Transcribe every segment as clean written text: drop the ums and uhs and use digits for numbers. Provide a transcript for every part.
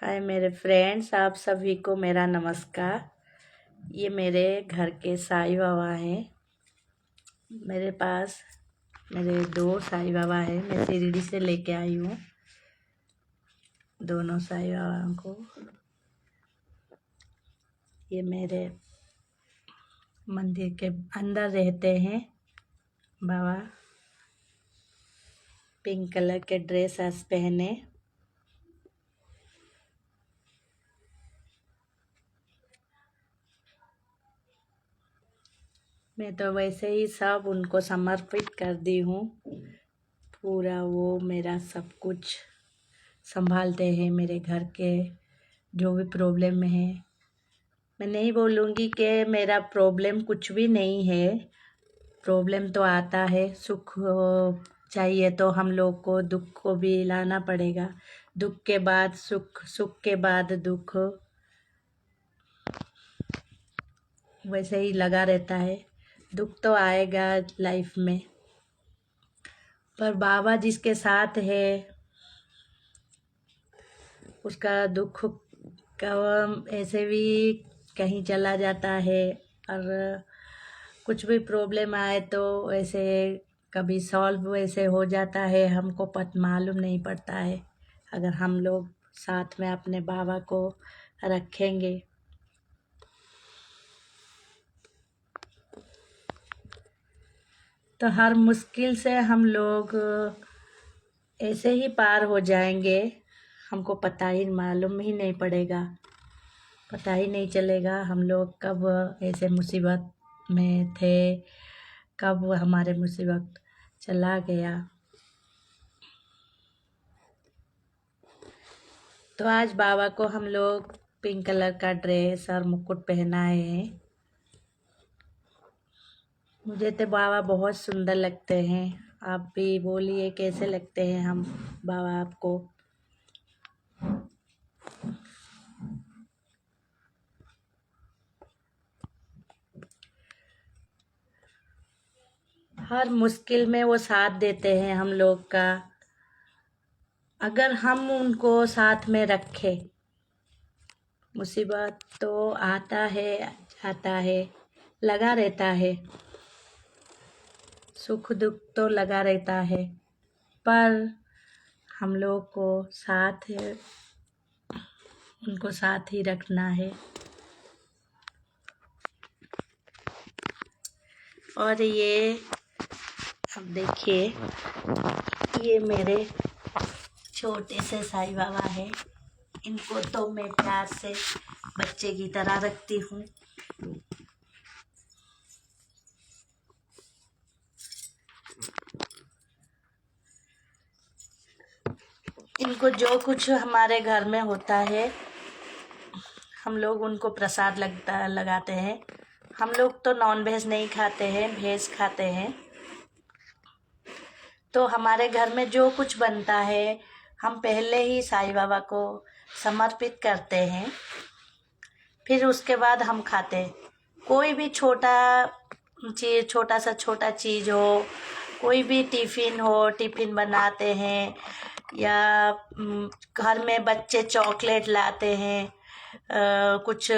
हाय मेरे फ्रेंड्स, आप सभी को मेरा नमस्कार। ये मेरे घर के साईं बाबा हैं। मेरे पास मेरे दो साईं बाबा हैं। मैं शिरडी से लेके आई हूँ दोनों साईं बाबा को। ये मेरे मंदिर के अंदर रहते हैं बाबा। पिंक कलर के ड्रेस पहने। मैं तो वैसे ही सब उनको समर्पित कर दी हूँ। पूरा वो मेरा सब कुछ संभालते हैं। मेरे घर के जो भी प्रॉब्लम में है, मैं नहीं बोलूँगी कि मेरा प्रॉब्लम कुछ भी नहीं है। प्रॉब्लम तो आता है, सुख चाहिए तो हम लोग को दुख को भी लाना पड़ेगा। दुख के बाद सुख, सुख के बाद दुख, वैसे ही लगा रहता है। दुख तो आएगा लाइफ में, पर बाबा जिसके साथ है उसका दुख का ऐसे भी कहीं चला जाता है। और कुछ भी प्रॉब्लम आए तो ऐसे कभी सॉल्व वैसे हो जाता है, हमको मालूम नहीं पड़ता है। अगर हम लोग साथ में अपने बाबा को रखेंगे तो हर मुश्किल से हम लोग ऐसे ही पार हो जाएंगे। हमको पता ही मालूम ही नहीं पड़ेगा, पता ही नहीं चलेगा हम लोग कब ऐसे मुसीबत में थे, कब हमारे मुसीबत चला गया। तो आज बाबा को हम लोग पिंक कलर का ड्रेस और मुकुट पहनाए हैं। मुझे तो बाबा बहुत सुंदर लगते हैं। आप भी बोलिए कैसे लगते हैं हम बाबा आपको। हर मुश्किल में वो साथ देते हैं हम लोग का। अगर हम उनको साथ में रखें, मुसीबत तो आता है जाता है, लगा रहता है, सुख दुख तो लगा रहता है, पर हम लोग को साथ उनको साथ ही रखना है। और ये अब देखिए, ये मेरे छोटे से साईं बाबा है। इनको तो मैं प्यार से बच्चे की तरह रखती हूँ। इनको जो कुछ हमारे घर में होता है हम लोग उनको प्रसाद लगाते हैं। हम लोग तो नॉन वेज नहीं खाते हैं, वेज खाते हैं। तो हमारे घर में जो कुछ बनता है हम पहले ही साईं बाबा को समर्पित करते हैं, फिर उसके बाद हम खाते हैं। कोई भी छोटा चीज़ हो, कोई भी टिफ़िन हो, टिफ़िन बनाते हैं, या घर में बच्चे चॉकलेट लाते हैं, कुछ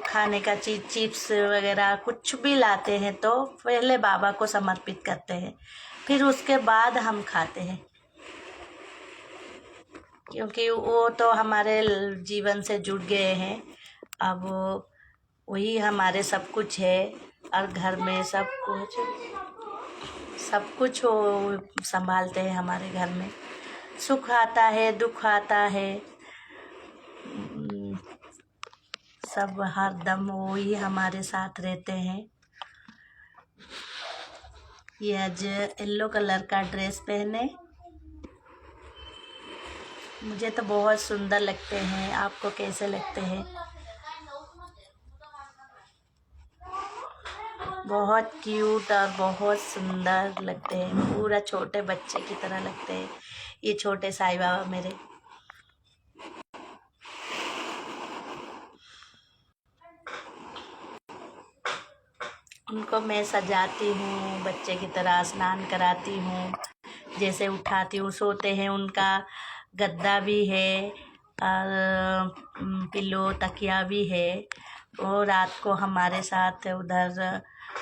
खाने का चीज़, चिप्स वगैरह कुछ भी लाते हैं तो पहले बाबा को समर्पित करते हैं, फिर उसके बाद हम खाते हैं। क्योंकि वो तो हमारे जीवन से जुड़ गए हैं। अब वही हमारे सब कुछ है, और घर में सब कुछ वो संभालते हैं। हमारे घर में सुख आता है, दुख आता है, सब हर दम वो ही हमारे साथ रहते हैं। ये आज येलो कलर का ड्रेस पहने, मुझे तो बहुत सुंदर लगते हैं। आपको कैसे लगते हैं? बहुत क्यूट और बहुत सुंदर लगते हैं, पूरा छोटे बच्चे की तरह लगते हैं ये छोटे साईं बाबा मेरे। उनको मैं सजाती हूँ, बच्चे की तरह स्नान कराती हूँ, जैसे उठाती हूँ। सोते हैं, उनका गद्दा भी है और पिलो तकिया भी है। वो रात को हमारे साथ उधर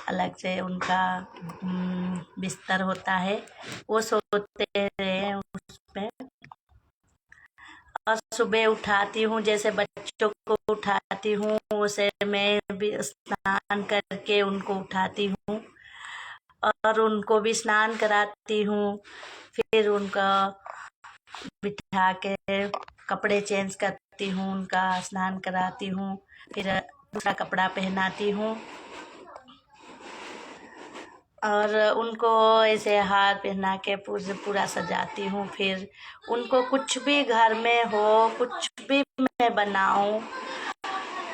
अलग से उनका बिस्तर होता है, वो सोते हैं उस पे। और सुबह उठाती हूँ, जैसे बच्चों को उठाती हूँ उसे मैं भी स्नान करके उनको उठाती हूँ और उनको भी स्नान कराती हूँ। फिर उनका बिठा के कपड़े चेंज करती हूँ, उनका स्नान कराती हूँ, फिर दूसरा कपड़ा पहनाती हूँ और उनको ऐसे हार पहना के पूरा सजाती हूँ। फिर उनको कुछ भी घर में हो, कुछ भी मैं बनाऊँ,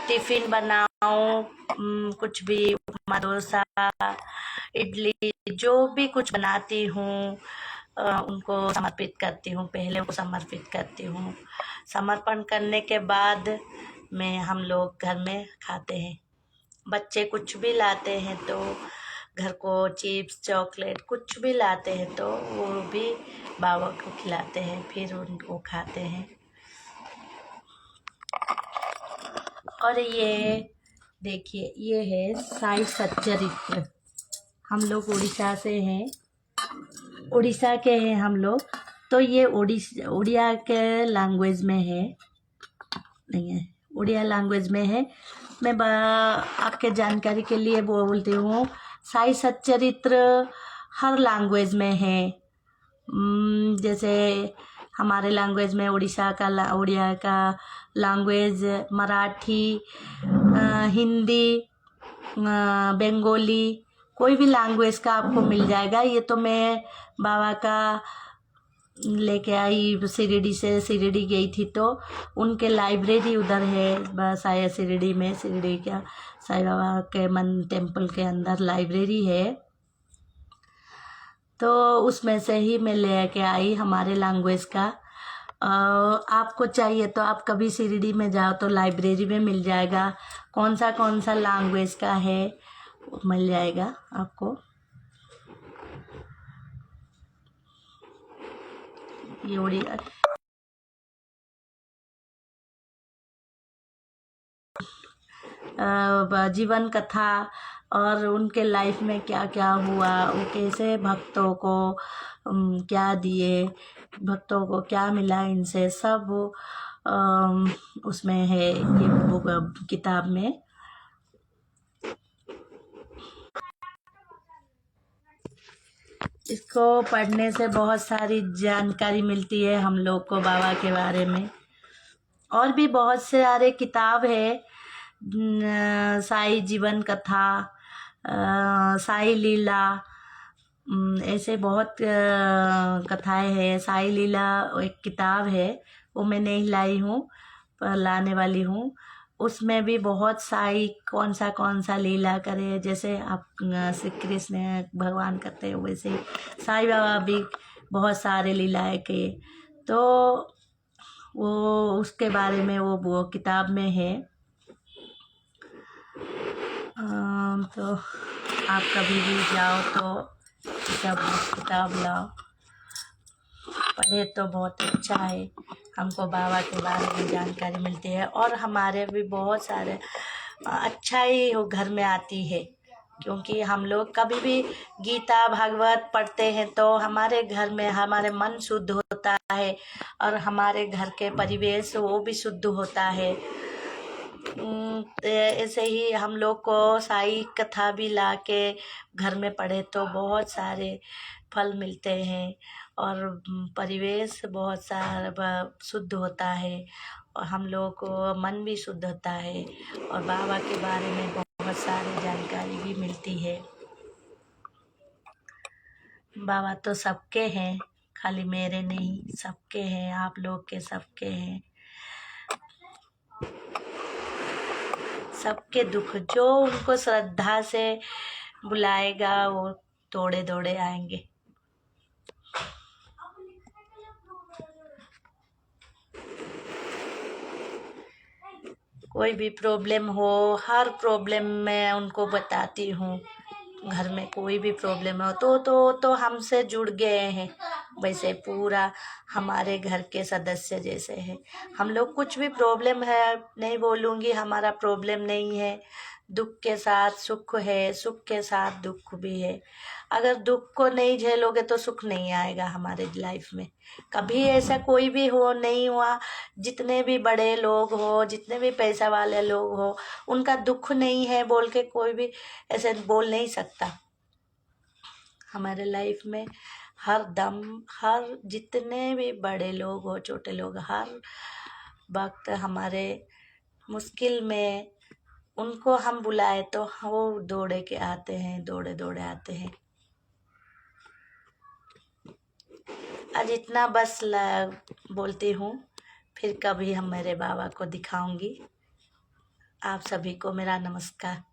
टिफ़िन बनाऊँ, कुछ भी उपमा डोसा इडली जो भी कुछ बनाती हूँ उनको समर्पित करती हूँ, पहले उनको समर्पित करती हूँ। समर्पण करने के बाद में हम लोग घर में खाते हैं। बच्चे कुछ भी लाते हैं तो घर को चिप्स चॉकलेट कुछ भी लाते हैं तो वो भी बाबा को खिलाते हैं, फिर उनको खाते हैं। और ये देखिए, ये है साई सच्चरित्र। हम लोग उड़ीसा से हैं, उड़ीसा के हैं हम लोग, तो ये उड़िया के लैंग्वेज में है, नहीं है उड़िया लैंग्वेज में है। मैं आपके जानकारी के लिए बोलती हूँ, साई सच्चरित्र हर लैंग्वेज में है। जैसे हमारे लैंग्वेज में उड़ीसा का लैंग्वेज मराठी, हिंदी, बंगाली, कोई भी लैंग्वेज का आपको मिल जाएगा। ये तो मैं बाबा का लेके आई शिरडी से, शिरडी गई थी तो उनके लाइब्रेरी उधर है साया शिरडी में, शिरडी का साई बाबा के टेम्पल के अंदर लाइब्रेरी है, तो उसमें से ही मैं लेके आई हमारे लैंग्वेज का। आपको चाहिए तो आप कभी शिरडी में जाओ तो लाइब्रेरी में मिल जाएगा, कौन सा लैंग्वेज का है मिल जाएगा आपको। ये उड़िया जीवन कथा और उनके लाइफ में क्या क्या हुआ, वो कैसे भक्तों को क्या दिए, भक्तों को क्या मिला, इनसे सब उसमें है ये बुक किताब में। इसको पढ़ने से बहुत सारी जानकारी मिलती है हम लोग को बाबा के बारे में। और भी बहुत सारे किताब है, साई जीवन कथा, साई लीला, ऐसे बहुत कथाएं हैं। साई लीला एक किताब है, वो मैं नहीं लाई हूँ पर लाने वाली हूँ। उसमें भी बहुत साई कौन सा लीला करे, जैसे आप श्री कृष्ण भगवान करते हैं वैसे साई बाबा भी बहुत सारे लीलाएं के, तो वो उसके बारे में वो किताब में है। तो आप कभी भी जाओ तो सब किताब लाओ, पढ़े तो बहुत अच्छा है, हमको बाबा के बारे में जानकारी मिलती है। और हमारे भी बहुत सारे अच्छा ही घर में आती है, क्योंकि हम लोग कभी भी गीता भागवत पढ़ते हैं तो हमारे घर में हमारे मन शुद्ध होता है और हमारे घर के परिवेश वो भी शुद्ध होता है। ऐसे ही हम लोग को साई कथा भी ला के घर में पढ़े तो बहुत सारे फल मिलते हैं और परिवेश बहुत सारा शुद्ध होता है और हम लोग को मन भी शुद्ध होता है और बाबा के बारे में बहुत सारी जानकारी भी मिलती है। बाबा तो सबके हैं, खाली मेरे नहीं, सबके हैं, आप लोग के सबके हैं। सबके दुख जो उनको श्रद्धा से बुलाएगा वो दौड़े दौड़े आएंगे। कोई भी प्रॉब्लम हो, हर प्रॉब्लम मैं उनको बताती हूँ। घर में कोई भी प्रॉब्लम हो तो हमसे जुड़ गए हैं, वैसे पूरा हमारे घर के सदस्य जैसे है। हम लोग कुछ भी प्रॉब्लम है, नहीं बोलूँगी हमारा प्रॉब्लम नहीं है, दुख के साथ सुख है, सुख के साथ दुख भी है। अगर दुख को नहीं झेलोगे तो सुख नहीं आएगा हमारे लाइफ में। कभी ऐसा कोई भी हो नहीं हुआ, जितने भी बड़े लोग हो, जितने भी पैसा वाले लोग हो, उनका दुख नहीं है बोल के कोई भी ऐसे बोल नहीं सकता। हमारे लाइफ में हर दम, हर जितने भी बड़े लोग हो, छोटे लोग, हर वक्त हमारे मुश्किल में उनको हम बुलाए तो वो दौड़े के आते हैं, दौड़े दौड़े आते हैं। आज इतना बस बोलती हूँ, फिर कभी हम मेरे बाबा को दिखाऊंगी। आप सभी को मेरा नमस्कार।